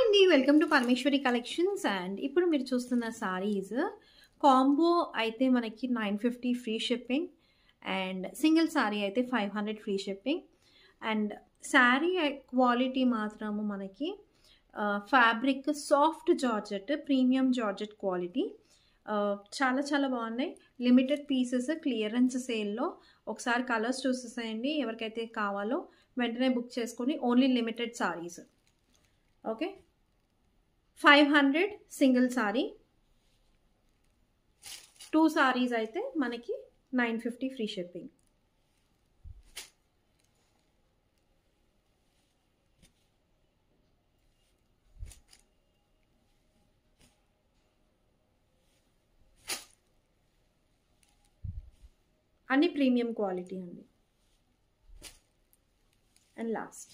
అండి, welcome to Parameshwari collections. And ఇప్పుడు మీరు చూస్తున్న సారీస్ కాంబో అయితే మనకి 950 free shipping and single sari అయితే 500 free shipping. And sari quality మాత్రము మనకి fabric soft georgette, premium georgette quality చాలా చాలా బాగున్నాయి. లిమిటెడ్ పీసెస్ క్లియరెన్స్ సేల్లో. ఒకసారి కలర్స్ చూసేసేయండి, ఎవరికైతే కావాలో వెంటనే బుక్ చేసుకొని. Only limited saris. Okay, 500 single sorry, 2 saris అయితే మనకి 950 ఫ్రీ షిప్పింగ్. అన్ని ప్రీమియం క్వాలిటీ అండి. And last